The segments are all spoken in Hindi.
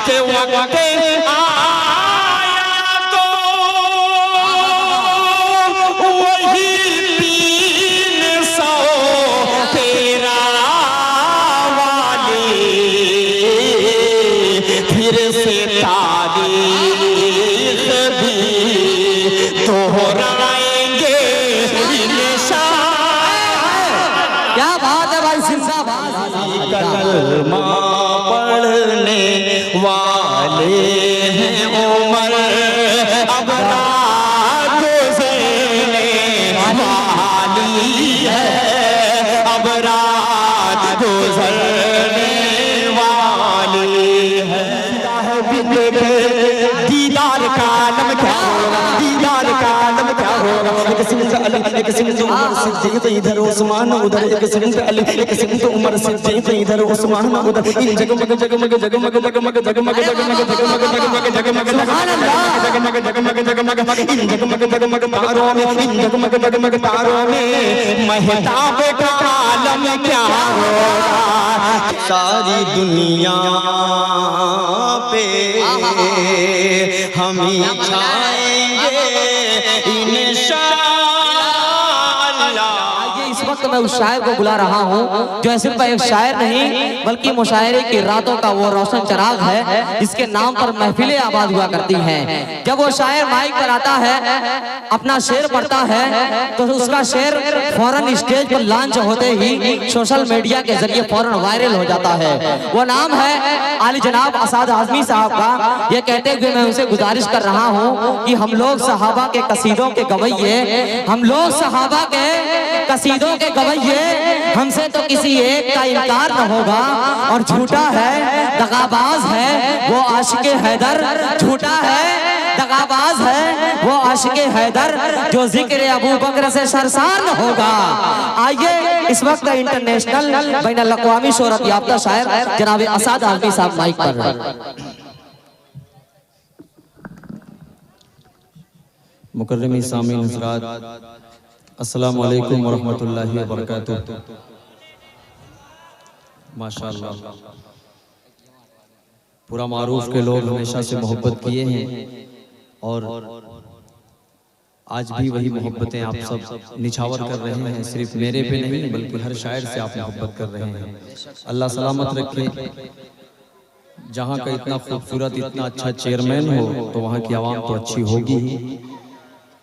के वक्त आया तो वही 313 वाले फिर से तारीख भी दोहराएंगे इंशाअल्लाह। क्या बात है भाई जिंदाबाद। कलमा पढ़ने वाले हैं उमर अब रात गुज़रने वाली है, अब रात गुज़रने वाली है। दीदार का आलम क्या होगा, दीदार का आलम क्या होगा। एक सिमत अली, एक सिमत उमर सिद्दीक़, इधर उस्मान उधर, एक सिमत अली, एक सिमत उमर सिद्दीक़, इधर उस्मान उधर। इन जगमग जगमग जगमग जगमग जगमग जगमग जगमग जगमग जगमग जगमग जगमग जगमग इन जगमग जगमग तारों में, इन जगमग जगमग तारों में महताब का आलम क्या होगा। सारी दुनिया पे हम ही छाएंगे इंशाअल्लाह। इस वक्त मैं उस शायर को बुला रहा हूँ जो सिर्फ एक शायर नहीं बल्कि मुशायरे की रातों का वो रोशन चराग है जिसके नाम पर महफिलें आबाद हुआ करती हैं। जब वो शायर माइक पर आता है, अपना शेर पढ़ता है, तो उसका शेर फौरन स्टेज पर लॉन्च होते ही सोशल मीडिया के जरिए फौरन वायरल हो जाता है। वो नाम है आली जनाब असाद आज़मी साहब का। ये कहते हुए मैं उनसे गुजारिश कर रहा हूँ कि हम लोग सहाबा के कसीदों के गवैये, हम लोग सहाबा के कसीदों के गवैये, हमसे तो किसी एक का इनकार न होगा। और झूठा है दगाबाज है वो आशिक़े हैदर, झूठा है दगाबाज है वो आशिक़े हैदर जो जिक्र अबू बकर से सरसार न होगा। आइए इस वक्त इंटरनेशनल बैनुल अक़वामी शोहरत याफ्ता शायर जनाब असाद आज़मी साहब माइक पर। मुकर्रमी सामीन हज़रात, अस्सलामु अलैकुम वरहमतुल्लाहि वबरकातुह। माशाअल्लाह, पूरा मारूफ के लोग हमेशा से मोहब्बत किए हैं और आज भी वही मोहब्बतें आप सब निछावर कर रहे हैं। सिर्फ मेरे पे नहीं बल्कि हर शायर से आप मोहब्बत कर रहे हैं। अल्लाह सलामत रखे। जहाँ का इतना खूबसूरत, इतना अच्छा चेयरमैन हो तो वहाँ की आवाम तो अच्छी होगी ही।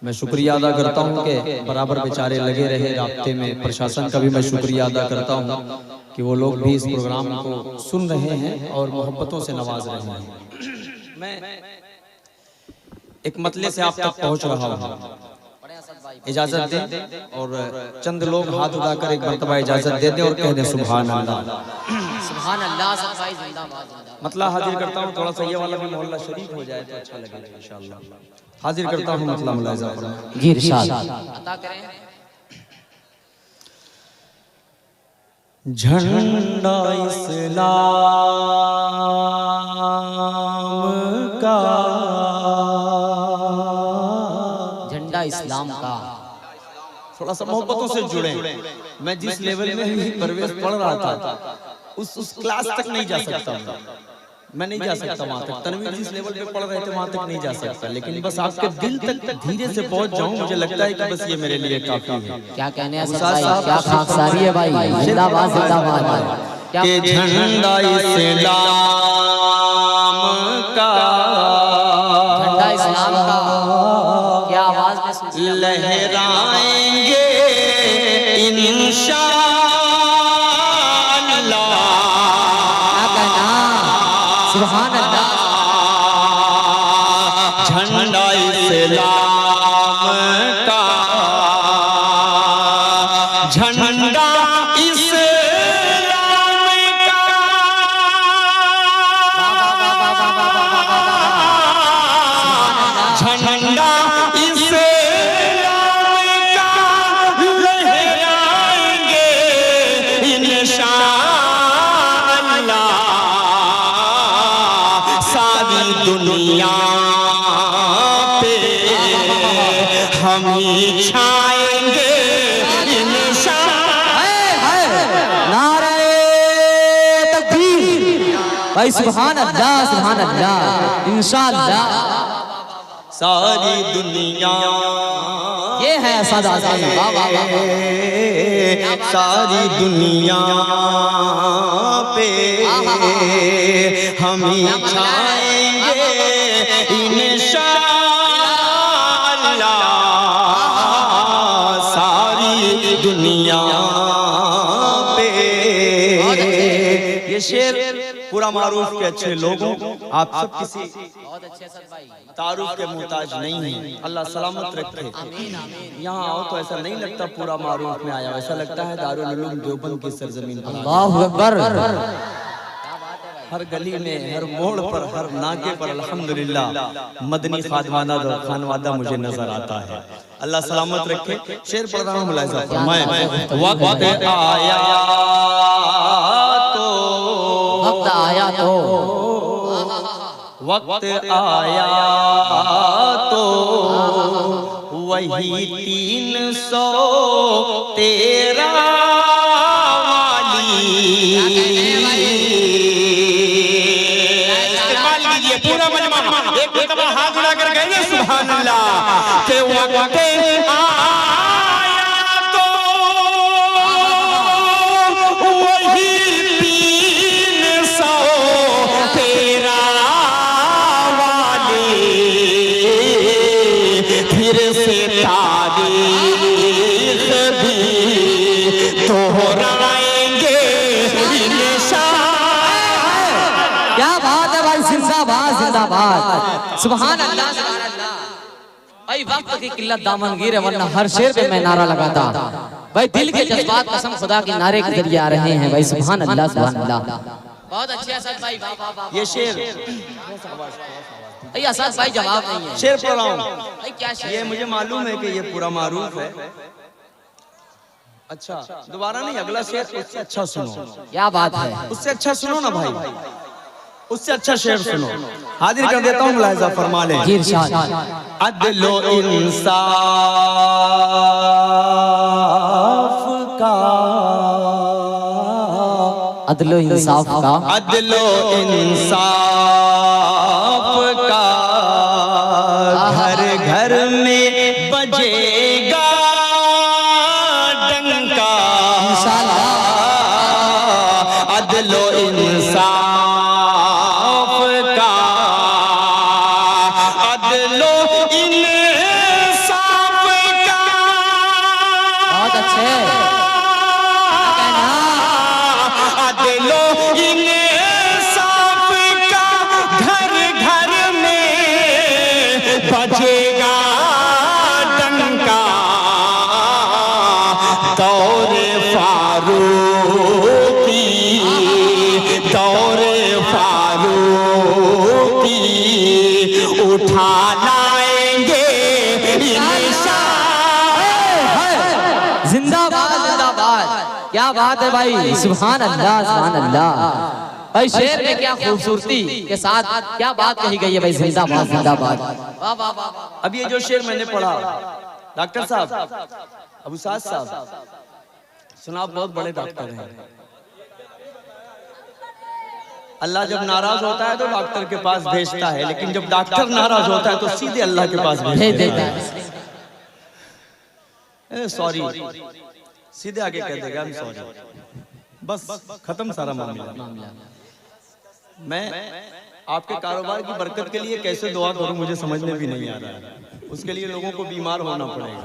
मैं शुक्रिया अदा करता हूँ कि बराबर बेचारे लगे रहे राब्ते में। प्रशासन का भी मैं शुक्रिया अदा करता हूँ कि वो लोग भी इस प्रोग्राम को सुन रहे हैं और मोहब्बतों से नवाज रहे हैं। मैं एक मतले से आप तक पहुँच रहा हूँ, इजाजत दें और चंद लोग हाथ उठाकर एक मर्तबा इजाजत दे दें और कह दें सुभान अल्लाह। सुभान अल्लाह। मतला हाजिर करता हूँ, थोड़ा सा ये वाला भी मोहल्ला शरीफ हो जाए तो अच्छा लगेगा इंशाअल्लाह। हाजिर करता हूँ मतला मुलाहिजा फरमाएं। जी इरशाद अता करें। झंडा इस्लाम का, झंडा इस्लाम का। थोड़ा सा मोहब्बतों से जुड़े। मैं जिस लेवल में ही परवेज पढ़ रहा था उस क्लास तक नहीं जा सकता, मैं नहीं जा सकता वहाँ तक। तनवीर जिस लेवल पे पढ़ रहे थे वहाँ तक नहीं जा सकता, लेकिन बस आपके दिल तक धीरे से पहुँच जाऊँ, मुझे लगता है कि बस ये मेरे लिए काफी है। क्या कहने हैं भाई, क्या खाकसारी है भाई। जिंदाबाद जिंदाबाद। के झंडा इस्लाम का, झंडा इस्लाम का क्या आवाज में लहराएंगे इंशाअल्लाह। सुभान अल्लाह। झंडा इस्लाम का, झंडा इस्लाम का, झंडा इस्लाम का लहराएंगे इंशाअल्लाह। सारी दुनिया पे हम ही छाएंगे इंशाअल्लाह। नारे तकबीर। भाई सुभान अल्लाह इंशाअल्लाह। सारी दुनिया ये है असद आज़मी, वाह वाह वाह। सारी दुनिया पे हम ही छाएंगे इंशाअल्लाह। सारी दुनिया पे ये शेर पूरा मारूफ के अच्छे लोगों, आप सब किसी तारुफ के मोहताज नहीं है। अल्लाह सलामत रखे। यहाँ आओ तो ऐसा नहीं लगता पूरा मारूफ में आया, ऐसा लगता है दारुल उलूम देवबंद की सरजमीन पर। अल्लाहु अकबर। हर गली में, हर मोड़ पर, हर नाके पर अल्हम्दुलिल्लाह मदनी खानवादा मुझे नजर आता है। अल्लाह सलामत रखे। शेर पढ़ रहा हूँ, मुलाहिजा फरमाएं। वक्त आया तो, वक्त आया तो, वक्त आया तो वही 313 वाली इस्तेमाल कीजिए पूरा मजमा। एक मरतबा हाथ उड़ा कर कहेंगे सुभान अल्लाह के वक्त आया तो वही 313 वाली फिर से तारीख भी दोहराएंगे इंशाअल्लाह। क्या बात है भाई, जिंदाबाद जिंदाबाद, सुभान अल्लाह सुभान अल्लाह। भाई वक्त की किल्लत दामनगीर है, वरना हर शेर पे मैं नारा लगाता। भाई दिल के जज्बात कसम खुदा के नारे के जरिए आ रहे हैं। भाई सुभान अल्लाह सुभान अल्लाह। बहुत अच्छे असद भाई, वाह वाह वाह। ये शेर असद भाई जवाब नहीं है। शेर पढ़ रहा हूँ। भाई क्या शेर? ये मुझे मालूम है कि ये पूरा मारूफ है। अच्छा दोबारा नहीं, अगला शेर उससे अच्छा सुनो। क्या बात है, उससे अच्छा सुनो ना भाई, उससे अच्छा शेर सुनो। हाजिर कर देता हूँ, मुलाहिजा फरमा लें। जी इरशाद। अदलो इंसाफ का, अदलो इंसाफ का, अदलो इंसाफ का घर घर में बजेगा डंका। अदलो इंसाफ का, अदलो इंसाफ का। बहुत अच्छे। अदलो इंसाफ का घर घर में बजेगा डंका। दौरे फारूकी, दौरे फारूकी उठा लाएंगे इंशाअल्लाह। जिंदाबाद जिंदाबाद। क्या बात है भाई, सुभान अल्लाह सुभान अल्लाह। भाई शेर में क्या खूबसूरती के साथ क्या बात कही गई है भाई, जिंदाबाद जिंदाबाद। वाह वाह वाह। अब ये जो शेर मैंने पढ़ा, डॉक्टर साहब, अबू साद साहब, सुना आप बहुत बड़े डॉक्टर हैं। अल्लाह जब नाराज होता है तो डॉक्टर के पास भेजता है, लेकिन जब डॉक्टर नाराज होता है तो सीधे अल्लाह के पास भेज देता है। सॉरी, सीधे आगे कह देगा हम सॉरी, बस खत्म सारा मामला। मैं आपके कारोबार की बरकत के लिए कैसे दुआ करूं मुझे समझ में भी नहीं आ रहा है। उसके लिए लोगों को बीमार होना पड़ेगा।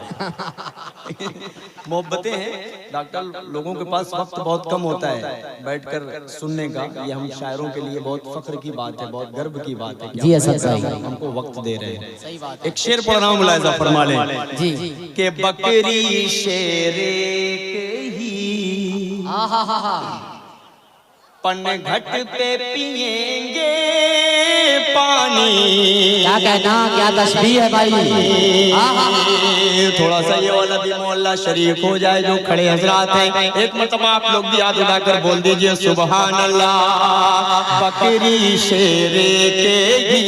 मोहब्बतें हैं डॉक्टर, लोगों के पास वक्त बहुत कम होता है बैठकर सुनने का। ये हम शायरों के लिए बहुत फख्र की बात है, बहुत गर्व की बात है जी असद भाई, हमको वक्त दे रहे हैं। एक शेर पढ़ रहा हूँ, मुलाहिजा फरमा लें जी। कि बकरी शेरे के ही पन घट पे पिएंगे पानी। क्या कहना, क्या तस्बीह है भाई। थोड़ा सा ये वाला भी मोहल्ला शरीफ हो जाए जो खड़े हजरात हैं। एक मरतबा आप लोग भी याद उठाकर बोल दीजिए सुभान अल्लाह। बकरी शेरे के ही,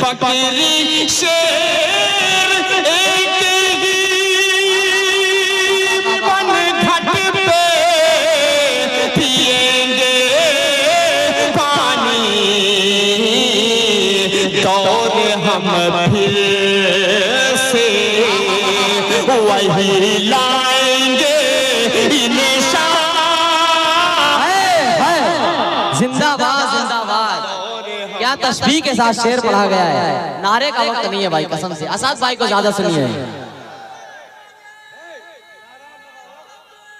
बकरी शेर एक ही पन घट पे पिएंगे हम फिर से वही लाएंगे जिंदाबाद जिंदाबाद। क्या तस्बीह के साथ शेर पढ़ा गया है। नारे का वक्त नहीं है भाई, कसम से। असद भाई को ज्यादा सुनिए।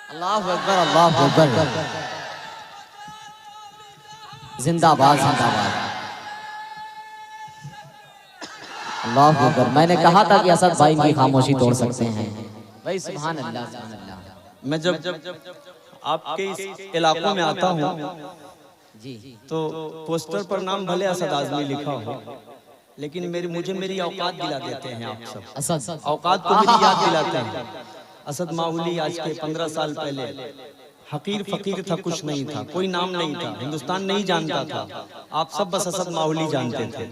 अल्लाह अकबर अल्लाह अकबर। जिंदाबाद जिंदाबाद अल्लाह अकबर। मैंने कहा था कि असद भाई की खामोशी तोड़ सकते हैं भाई। सुभान अल्लाह सुभान अल्लाह। मैं जब आपके इस इलाकों में आता हूँ जी तो पोस्टर पर नाम भले असद आजमी लिखा हो, लेकिन मुझे मेरी औकात दिला देते हैं आप सब। असद औकात को मेरी याद दिलाते हैं। असद माहौली आज के 15 साल पहले हकीर फकीर था, कुछ नहीं था, कोई नाम नहीं था, हिंदुस्तान नहीं जानता था। आप सब बस असद माहौली जानते थे।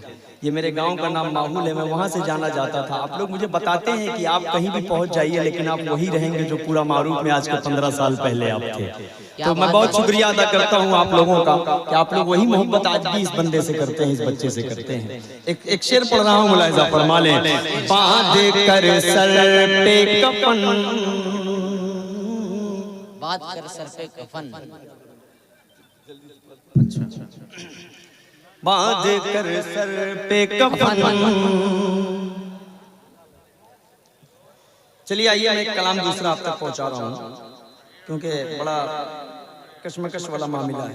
ये मेरे गांव का नाम माहौल है, मैं वहां से जाना जाता था। आप लोग मुझे बताते हैं कि आप कहीं भी पहुंच जाइए, लेकिन आप वही रहेंगे जो पूरा मारूफ में आज के 15 साल पहले आप थे। तो मैं बहुत शुक्रिया अदा करता हूँ आप लोगों का कि आप लोग वही मोहब्बत आज भी इस बंदे से करते हैं, इस बच्चे से करते हैं। एक शेर पढ़ रहा हूँ, मुलाहिजा फरमा लें। बांध कर सर पे कफन, बात कर सर पे कफन। बांध कर सर पे कफन। चलिए आइए, मैं एक कलाम दूसरा आप तक पहुंचा रहा हूँ, क्योंकि बड़ा कश्मकश वाला मामला है।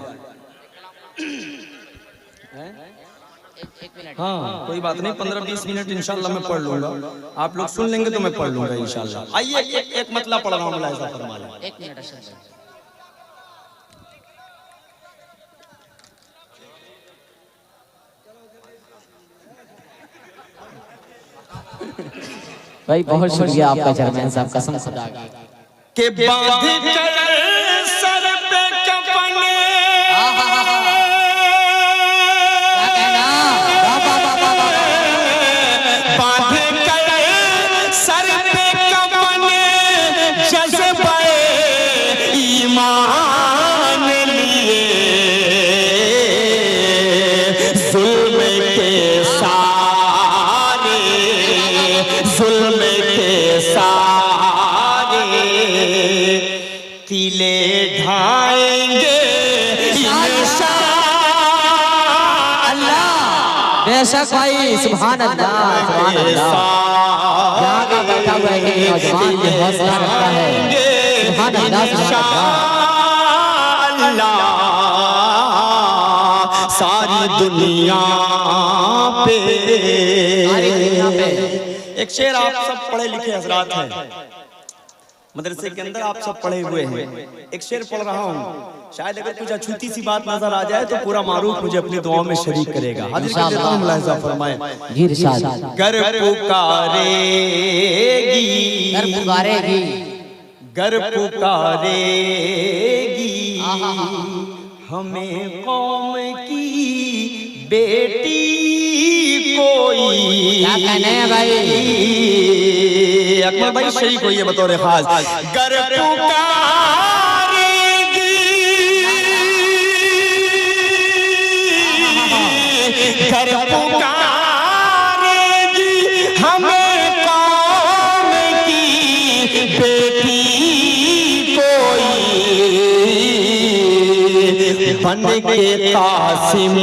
हाँ कोई बात नहीं, 15-20 मिनट इंशाल्लाह मैं पढ़ लूंगा। आप लोग सुन लेंगे तो मैं पढ़ लूंगा इंशाल्लाह। आइए एक मतला पढ़ रहा हूँ, मुलाहिजा फरमा लें। एक मिनट असद भाई। बहुत शुक्रिया आपका चेयरमैन साहब, कसम खुदा की। के बांध कर सर पे कफन, बांध कर सर पे कफन, जज्बे ईमान लिए जुल्म के सारे, जुल्म के सारे किले ढाएंगे इंशाअल्लाह। बेशक भाई, सुभान अल्लाह सुभान अल्लाह। यहाँ का बैठा हुआ एक नौजवान जो हौसला रखता है, सुभान अल्लाह सुभान अल्लाह। सारी दुनिया पे एक शेर आप सब पढ़े लिखे हजरात हैं, मदरसे के अंदर आप सब पढ़े हुए हैं। एक शेर पढ़ रहा हूँ, शायद अगर कुछ अछूती सी बात नजर आ जाए तो पूरा मारूफ मुझे अपनी दुआओं में शरीक करेगा। हाजिर कर देता हूँ, मुलाहिजा फरमाएं। जी इरशाद। गर पुकारेगी, घर पुकारेगी, गर पुकारेगी हमें कौम की बेटी कोई। क्या कहने हैं भाई? अकबर भाई शरीक होइए बतौर खास। गर पुकारेगी, घर पुकारेगी हमें कौम की बेटी कोई। बन के कासिम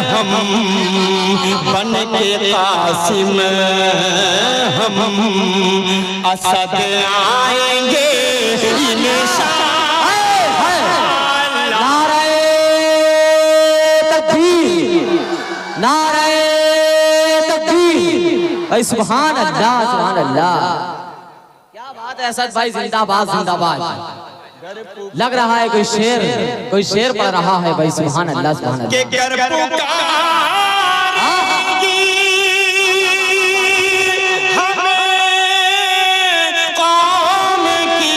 हम, बन के कासिम हम, असद आएंगे इंशाअल्लाह। नारे तकबीर, नारे तकबीर। भाई सुभान अल्लाह सुभान अल्लाह। क्या बात है असद भाई, जिंदाबाद जिंदाबाद। लग रहा है कोई शेर पढ़ रहा है भाई। सुभान अल्लाह सुभान अल्लाह। के घर पुकारेगी हमें कौम की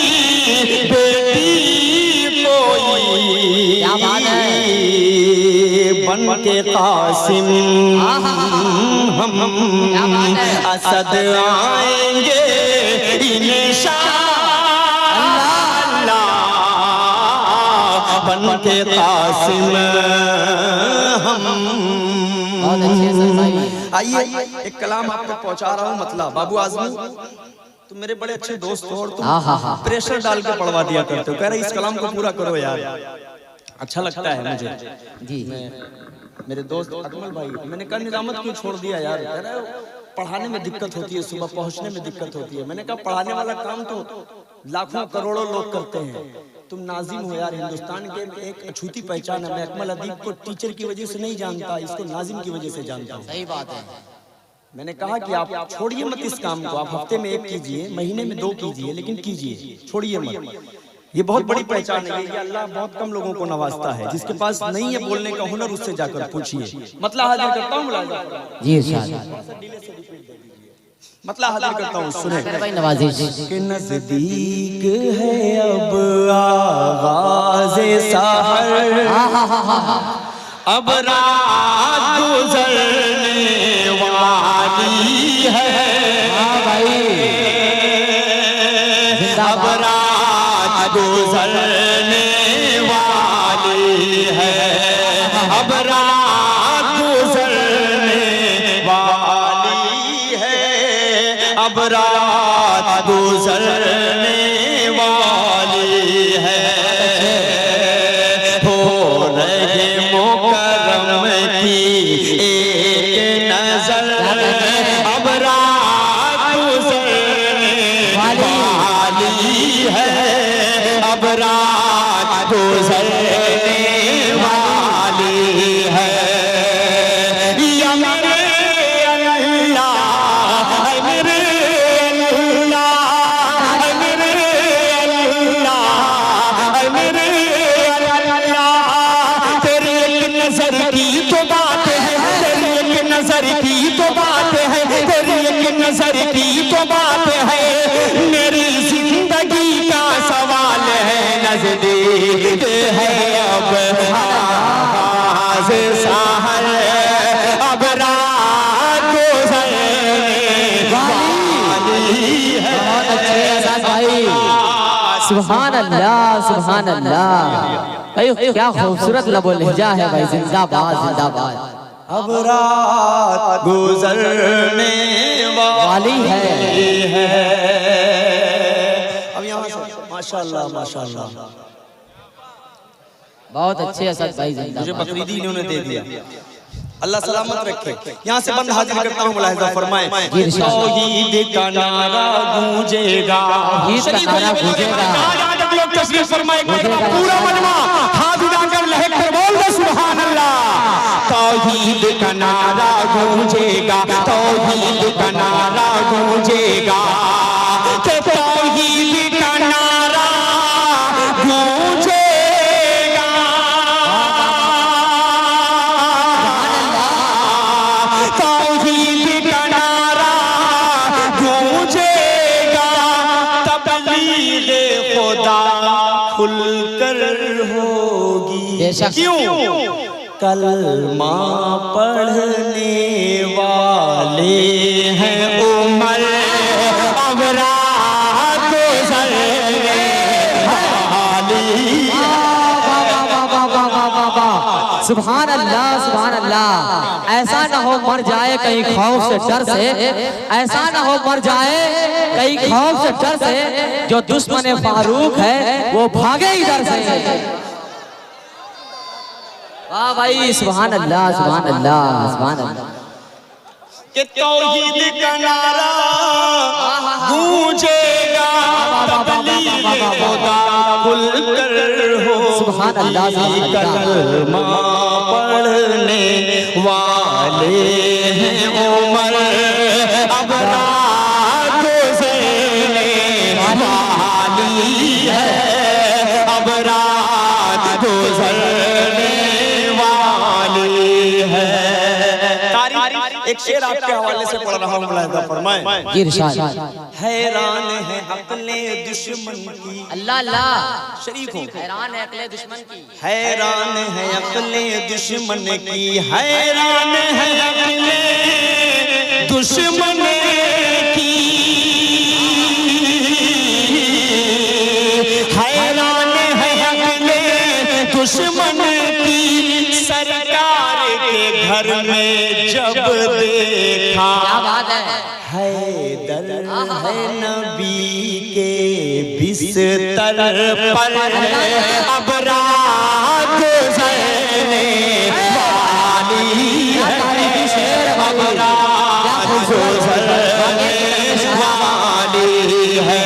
बेटी कोई। क्या बात है? बन के कासिम हम, क्या बात है? असद आएंगे इंशाअल्लाह। बन के कासिम हम, बहुत अच्छे से भाई। आइए एक कलाम आप तक पहुंचा रहा हूँ। मतलब बाबू आजमी तुम मेरे बड़े अच्छे दोस्त हो और तुम प्रेशर डाल के पढ़वा दिया करते हो, कह रहे इस कलाम को पूरा करो यार, अच्छा लगता है मुझे जी। मेरे दोस्त अकमल भाई, मैंने कहा निजामत क्यों छोड़ दिया यार, कह रहे पढ़ाने में दिक्कत होती है, सुबह पहुंचने में दिक्कत होती है। मैंने कहा पढ़ाने वाला काम तो लाखों करोड़ों लोग करते हैं, तुम नाजिम हो यार। हिंदुस्तान के एक अछूती पहचान है। मैं अकमल अदीब को टीचर की वजह से नहीं जानता, इसको नाजिम की वजह से जानता हूँ। सही बात है। मैंने कहा कि आप छोड़िए मत इस काम को, आप हफ्ते में 1 कीजिए, महीने में 2 कीजिए, लेकिन कीजिए, छोड़िए मत। ये बहुत बड़ी पहचान है, ये अल्लाह बहुत कम लोगों को नवाजता है। जिसके पास नहीं है बोलने का हुनर, उससे जाकर पूछिए। मतलब हाजिर करता हूँ जी मतलब हाजिर करता हूँ, सुने भाई नवाजिश के नजदीक है अब आगाज़े सहर, अब रात गुजरने वाली है, अब रात गुजरने वाली है, अब रात गुजरने वाली है, अब रात गुजरने वाली है। हो रहे मुकर्रम की एक नजर, अब रात गुजरने वाली है, अब रात गुजरने वाली है। या मेरे अल्लाह, मेरे अल्लाह, मेरे अल्लाह, मेरे अल्लाह, तेरी एक नजर की तो बात है, तेरी एक नजर की तो बात है, तेरी एक नजर की तो बात है, मेरी जिंदगी का सवाल है, नजदीक है अब आगाज़े सहर, अब रात गुजरने वाली है। सुभान अल्लाह, सुभान अल्लाह। भाई क्या खूबसूरत लबो लहजा है भाई, जिंदाबाद जिंदाबाद। अब रात गुजरने वाली है। अब यहाँ से माशाल्लाह माशाल्लाह, बहुत अच्छे असद भाई, मुझे जिंदाबाद। बकरीदी इन्होंने दे दिया, अल्लाह सलामत रखे। यहाँ से बंद हाजिर करता हूँ, मुलाहिजा फरमाएं। तौहीद का नारा गूंजेगा, तौहीद का नारा गूंजेगा। लोग तस्वीर फरमाएं, पूरा मजमा हाथ उठाकर लहक कर बोल दो सुभान अल्लाह। तौहीद का नारा गूंजेगा, तौहीद का नारा गूंजेगा, तौहीद का नारा गूंजेगा, तौहीद का नारा गूंजेगा, तबलीग खुदा खुलकर होगी। क्यों? कलमा पढ़ने वाले हैं उमर, अब रात गुजरने वाली। सुभान अल्लाह, सुभान अल्लाह। ऐसा ना हो मर जाए कहीं खौफ से डर से, ऐसा ना हो मर जाए कहीं खौफ से डर से, जो दुश्मन फारूक है वो भागे इधर से। वाह भाई, सुभान अल्लाह, सुभान अल्लाह, सुभान अल्लाह। कि तौहीद का नारा गूंजेगा, तबलीग खुदा खुलकर हो। सुभान अल्लाह, सुभान अल्लाह। कलमा पढ़ने वाले हैं उमर, अब रात गुजरने वाली है, अब रात गुजरने वाली है। एक शेर आपके हवाले से पढ़ रहा हूँ, मुलाहिजा फरमाएं। हैरान है अक्ले दुश्मन की, अल्लाह अल्लाह, शरीक हो, हैरान है अक्ले दुश्मन की, हैरान है अक्ले दुश्मन की, हैरान है अक्ले दुश्मन की, हैरान है अक्ले दुश्मन की, सरकार के घर में जब देखा, क्या बात है, हैदर है नबी के बिस्तर पर, अब रात गुजरने वाली है, अब रात गुजरने वाली है।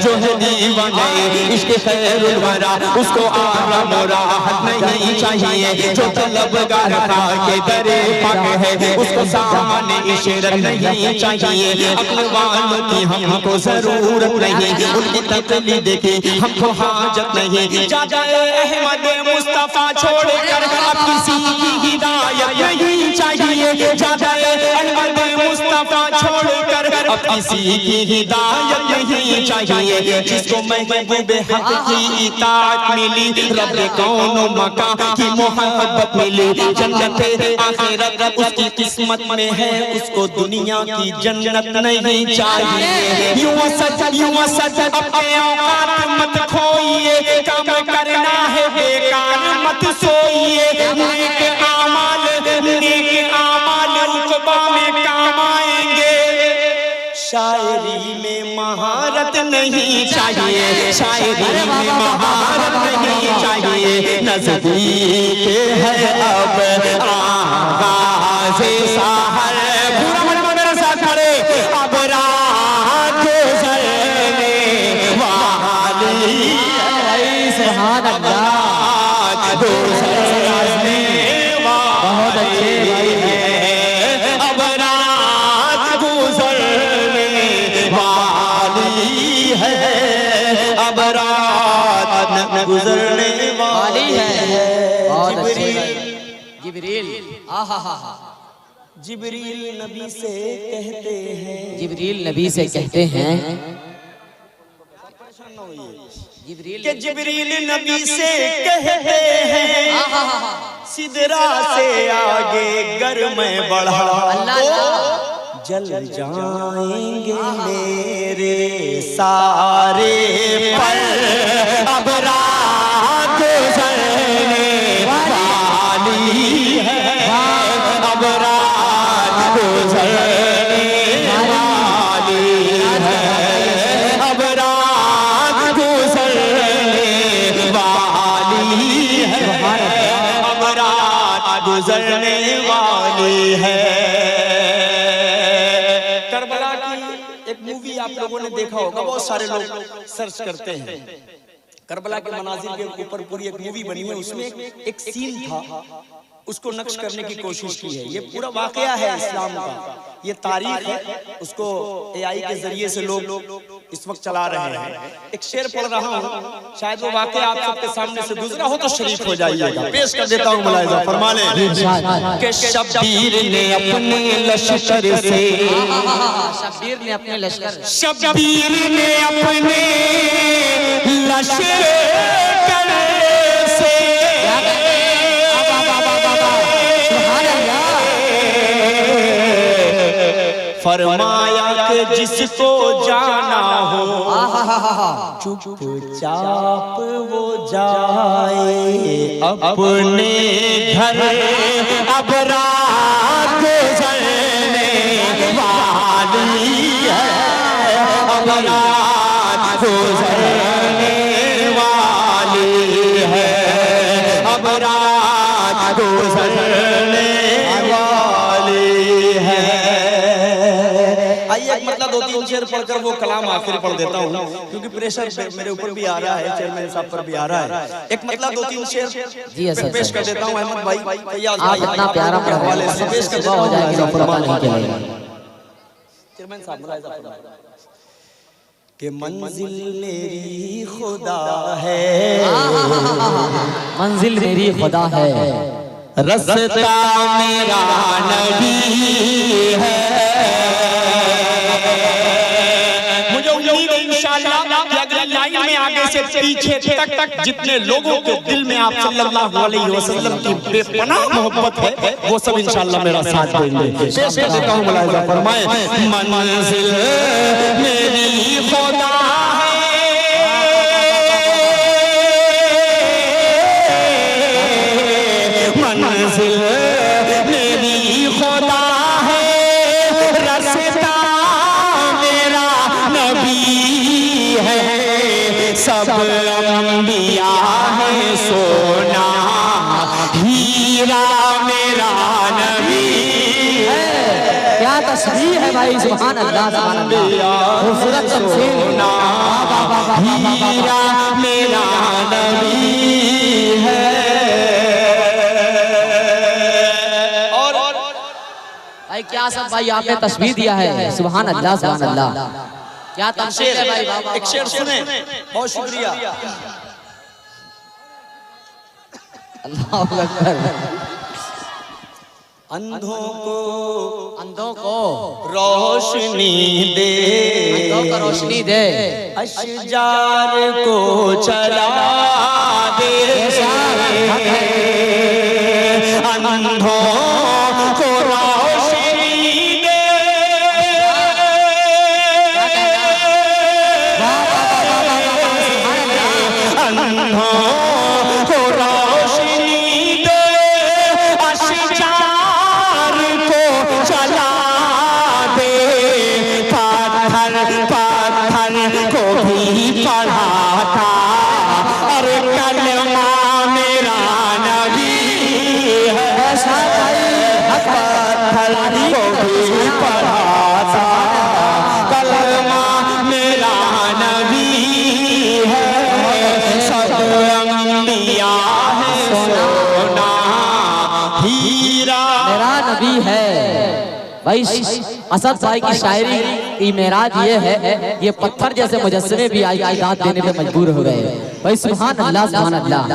जो है दीवाने इश्क खैरुल वरा, उसको आराम राहत नहीं चाहिए। जो तलबगार के दरे पाक है, उसको सामान्य इशरत नहीं चाहिए। अक्ल वालों की हमको जरूरत नहीं, उनकी तकलीफ देखी हमको हाजत नहीं। जादा अहमद मुस्तफा छोड़कर अब किसी की हिदायत नहीं चाहिए। जादा अहमद मुस्तफा छोड़कर अब किसी की हिदायत नहीं चाहिए। जिसको महबूबे हक की इताअत मिली, रब कौनो मका की मोहब्बत मिली, जन्नत आखिरत उसकी किस्मत में है, उसको दुनिया की जन्नत नहीं चाहिए। यूं सच अपने औकात मत खोइए, काम करना है बेकार मत सोइए। नेक आमाल उक़बा में काम आएंगे। शायरी में महारत नहीं चाहिए, शायरी में महारत नहीं चाहिए। नज़दीक है अब आगाज़े सहर, पूरा मनवा मेरे साथ खड़े, अब रात गुज़रने वाली है, सुभान अल्लाह, गुज़रने बहुत अच्छे भाई है, अब रात गुज़रने वाली है, अब रात गुज़रने वाली है। बहुत अच्छे जिब्रील, आहा हा हा, जिब्रील नबी से कहते हैं, जिब्रील नबी से कहते हैं, जिब्रील कि जिब्रील नबी से कहते हैं, सिदरा से आगे गर में बढ़ा तो जल जाएंगे मेरे सारे पर, अब रात गुज़रने वाली है, अब रात गुज़रने वाली है, अब रात गुज़रने वाली है, अब रात गुज़रने वाली है। करबला की एक मूवी आप लोगों ने देखा होगा, बहुत सारे लोग सर्च करते हैं। करबला के मनाजिर के ऊपर पूरी एक मूवी बनी है, उसमें एक सीन था, उसको नक्श करने की कोशिश की है। ये पूरा वाकया है इस्लाम का, ये तारीख है, उसको एआई के जरिए से लोग इस वक्त चला रहे हैं। एक शेर पढ़ रहा हूँ, शायद वो वाकया आप सबके सामने से गुजरा हो तो शरीक हो जाइएगा। पेश कर देता हूँ, मुलाहिजा फरमा लें कि शब्बीर ने अपने लश्कर से, शब्बीर ने अपने लश्कर, शब्बीर ने अपने लश्कर से फरमाया कि जिसको जाना हो चुपचाप वो जाए अपने घर, अब रात गुज़रने वाली है, अब रात गुज़रने वाली है, अब रात गुज़रने वाली है। आइए एक मतलब दो तीन शेर पढ़कर वो कलाम आखिर पढ़ देता हूँ, क्योंकि प्रेशर मेरे ऊपर भी आ रहा है, चेयरमैन साहब पर भी आ रहा है। एक मतलब दो तीन शेर पेश कर देता हूँ। अहमद भाई, फैयाज भाई, इतना प्यारा हवाले से पेश कर देता हूँ। हो जाएगी, पता नहीं चलेगा। चेयरमैन साहब मुलाहिजा फरमाइए कि मंजिल मेरी खुदा है, मंजिल मेरी खुदा है, रास्ता मेरा नबी है। मुझे उम्मीद है इंशाअल्लाह कि अगली लाइन में आगे से पीछे तक जितने लोगों के दिल में आप सल्लल्लाहु अलैहि वसल्लम की बेपनाह मोहब्बत है, वो सब इंशाअल्लाह मेरा साथ देंगे। पेश कर देता हूँ, मुलाहिजा फरमाए। मंजिल मेरी खुदा है, मंजिल मेरी खुदा है, रास्ता मेरा नबी है, सब अंबिया है, सोना हीरा मेरा नबी है। क्या तस्वीर है भाई, सुभान अल्लाह सुभान अल्लाह, खूबसूरत तमसील। हीरा मेरा नबी है। और भाई क्या सब भाई आपने तस्वीर दिया है, सुभान अल्लाह सुभान अल्लाह, क्या तमसील है भाई। एक शेर सुने, बहुत शुक्रिया। अल्लाहु अकबर। अंधों को रोशनी दे, अंधों को रोशनी दे, अशजार को चला दे, अंधों को रोशनी दे, अंधों को रोशनी दे, अशजार को चला दे, पत्थर को भी पढ़ाता और कलमा मेरा नबी है, पत्थर को भी पढ़ाता, कलमा मेरा नबी है, सब अंबिया है, सोना हीरा मेरा नबी है। भाई असद भाई की शायरी की मेराज ये है, ये पत्थर जैसे मुजस्समे भी आई दाद देने पे मजबूर हो गए। भाई सुभान अल्लाह सुभान अल्लाह,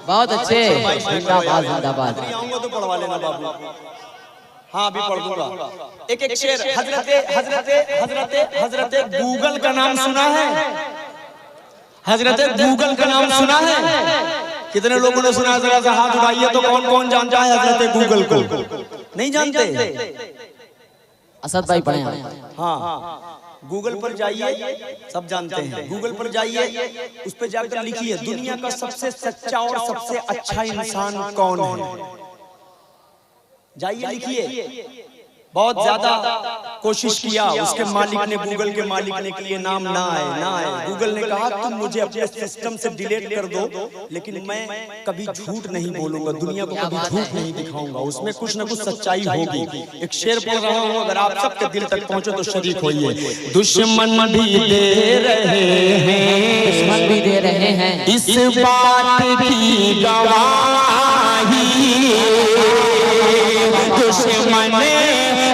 बहुत अच्छे, जिंदाबाद जिंदाबाद। आऊंगा तो पढ़वा लेना बाबू। हाँ अभी पढ़ दूंगा। एक शेर, हजरते गूगल का नाम सुना है? हजरते गूगल का नाम सुना है? कितने लोगों ने सुना? जरा सा हाथ उठाइए तो कौन कौन जानता है हजरते गूगल को? नहीं जानते? असद भाई पढ़े। हाँ गूगल पर जाइए, सब जानते हैं। गूगल पर जाइए, उस पर जाकर लिखिए दुनिया का सबसे सच्चा और सबसे अच्छा इंसान कौन है। जाइए लिखिए। बहुत ज्यादा कोशिश किया, उसके मालिक ने, गूगल के मालिक ने के लिए नाम ना आए। गूगल ने कहा तुम मुझे अपने सिस्टम से डिलीट कर दो, लेकिन मैं कभी झूठ नहीं बोलूंगा, दुनिया को कभी झूठ नहीं दिखाऊंगा, उसमें कुछ ना कुछ सच्चाई होगी। एक शेर पढ़ रहा हूँ, अगर आप सबके दिल तक पहुंचे तो शरीक होइए। दुश्मन भी दे रहे हैं, दुश्मन भी दे रहे हैं इस बात की गवाही, दुश्मन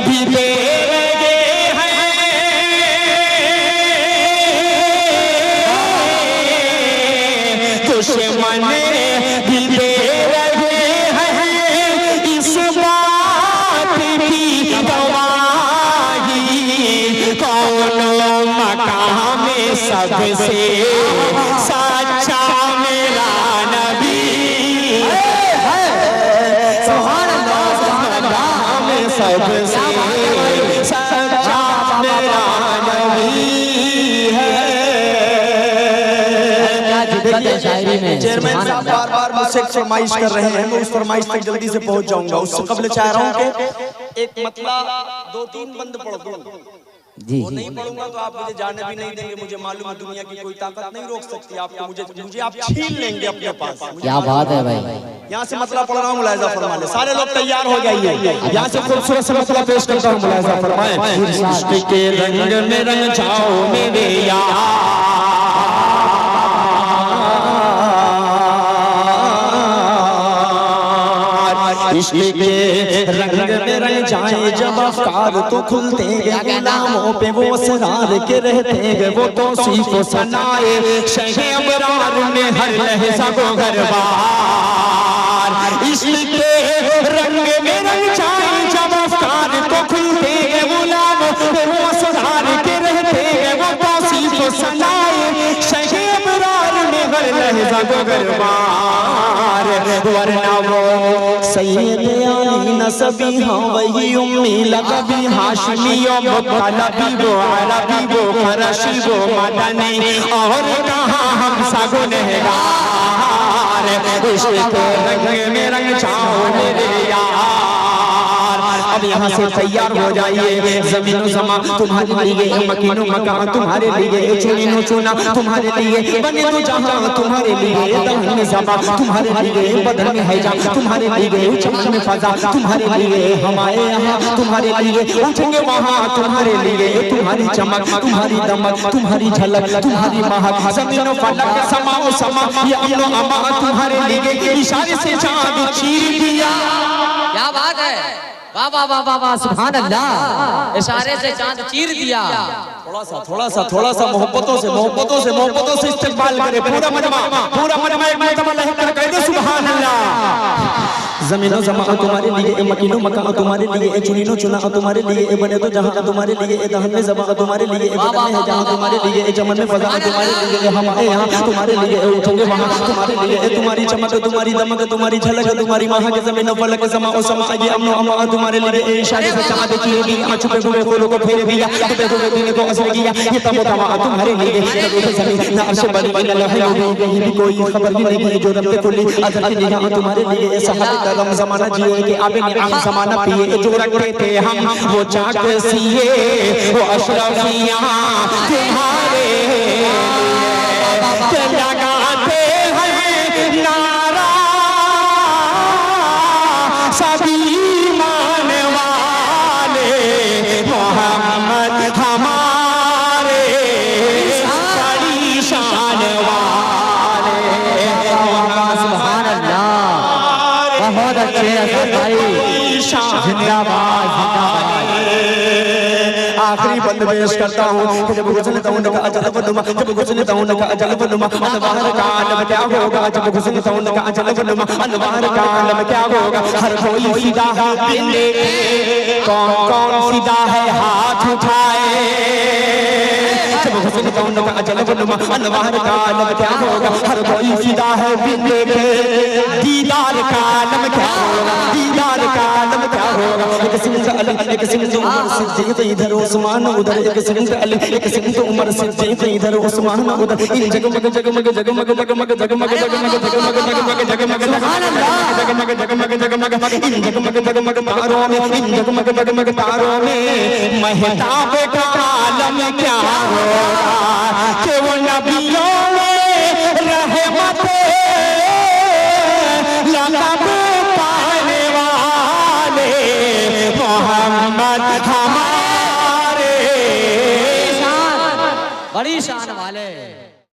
भी दे रहे हैं, दुश्मन भी दे रहे हैं इस बात की गवाही, कौन मकाम में सबसे सच्चा मेरा नबी है, सुभान अल्लाह सुभान अल्लाह, सबसे सच्चा मेरा नबी है। क्या जिद्दत है शायरी में। चेयरमैन साहब बार-बार मुझसे एक फरमाइश कर रहे हैं, मैं उस फरमाइश तक जल्दी से पहुंच जाऊंगा। उससे कबल चाह रहा हूं कि एक मतलब 2-3 बंद पढ़ दूं। जी वो नहीं पढ़ूंगा तो आप मुझे जाने भी नहीं देंगे। मुझे मालूम है दुनिया की कोई ताकत नहीं रोक सकती आपको। मुझे आप छीन लेंगे अपने पास। क्या बात है भाई। यहाँ से मतलब पढ़ रहा हूँ, मुलाहिजा फरमाए। सारे लोग तैयार हो जाइए। यहाँ से खूबसूरत से मतलब पेश करता हूँ, मुलाहिजा फरमाए। इश्क के रंग में रंग जाओ मेरे यार, इश्क के रंग में रंग जाए जब अफकार तो खुलते हैं, गुलामों पे वो असरार के रहते हैं, वो तौसीफ को सनाए शहे अबरार में हर लहज़ा को गरबार। इश्क के रंग में रंग जाए जब अफकार तो खुलते हैं, गुलामों पे वो असरार के रहते हैं, वो तौसीफ को सनाए शहे अबरार में हर लहज़ा को गरबार। वरना वो सैयद आली नसबी, हाँ वही उम्मी लक़बी, हाशमी मुत्तलबी, वो अरबी वो क़ुरैशी वो मदनी, और कहाँ हम सा गुनहगार। इश्क के रंग में रंग छाओ मेरे यार। अब यहाँ से तैयार हो जाइए, ज़मीनो ज़मा तुम्हारे लिए, मकीनो मकान तुम्हारे लिए, चुनीनो चुना तुम्हारे लिए, बने तो जहाँ तुम्हारे लिए, दहन में ज़मा तुम्हारे लिए, बदन में है जान तुम्हारे लिए, चमन में फजा तुम्हारे लिए, हम आए यहाँ तुम्हारे लिए, उठेंगे वहाँ तुम्हारे लिए, तुम्हारी चमक तुम्हारी दमक तुम्हारी झलक तुम्हारी महक, ज़मीनो फलक समाओ समा ये अमनो अमा तुम्हारे लिए, इशारे से चाँद चीर दिया। क्या बात है, वाह वाह वाह वाह वाह, सुभान अल्लाह, इशारे से चांद चीर दिया। थोड़ा सा मोहब्बतों से इस्तेमाल करे पूरा मजमा एक मरतबा लहकर कह दे सुभान अल्लाह। ज़मीनो ज़मा तुम्हारे लिए, मकीनो मकान तुम्हारे लिए, चुनीनो चुना तुम्हारे लिए, बने तो जहाँ तुम्हारे लिए, दहन में ज़मा तुम्हारे लिए, बदन में है जहाँ तुम्हारे लिए, चमन में फज़ा तुम्हारे लिए, हम आए यहाँ तुम्हारे लिए, उठेंगे वहाँ तुम्हारे लिए, तुम्हारी चमक तुम्हारी दमक तुम्हारी झलक तुम्हारी महक, ज़मीनो फलक समा ये अमनो अमा तुम्हारे लिए, इशारे से चाँद चीर दिया, छुपे हुए फूलों को फेर दिया, छुपे हुए दिन को असर किया, ये तब तमा तुम्हारे लिए, ज़मीन न अर्श बनी न लहरा कहीं भी कोई खबर ही नहीं, जो रब कुली अज़ल की निगाह तुम्हारे लिए, सहारे कदम ज़माना जिए कि आबे निगाह ज़माना पिए, जो रखते थे हम वो चाक सिए, वो अशरफियाँ तुम्हारे लिए लगाते हैं नारा सभी माने वाले, मोहम्मद हमारे बड़ी शान वाले। सुभान अल्लाह, बहुत अच्छे भाई, जिंदाबाद जिंदाबाद। आखिरी बंद पेश करता हूँ, जब गुज़रता हूँ उनका अजल बनुमा, जब गुज़रता हूँ उनका अजल बनुमा, अनवार का आलम क्या होगा, जब गुज़रता हूँ उनका अजल बनुमा, अनवार का आलम क्या होगा, हर कोई फिदा है बिंदे, कौन कौन फिदा है हाथ उठाए, जब गुज़रता हूँ उनका अजल बनुमा, अनवार का आलम क्या होगा, हर कोई फिदा है बिंदे के, दीदार का आलम क्या होगा, दीदार का आलम क्या होगा, एक सिमत अली एक सिमत उमर सिद्दीक़ इधर उस्मान उधर, एक सिमत अली एक सिमत उमर सिद्दीक़ इधर उस्मान उधर, इन जगमग जगमग जगमग जगमग जगमग जगमग जगमग जगमग जगमग जगमग जगमग जगमग इन जगमग जगमग तारों में, इन जगमग जगमग तारों में महताब का आलम क्या होगा, कि वो नबियों में रहमत लक़ब पाने वाले, मोहम्मद हमारे बड़ी शान वाले।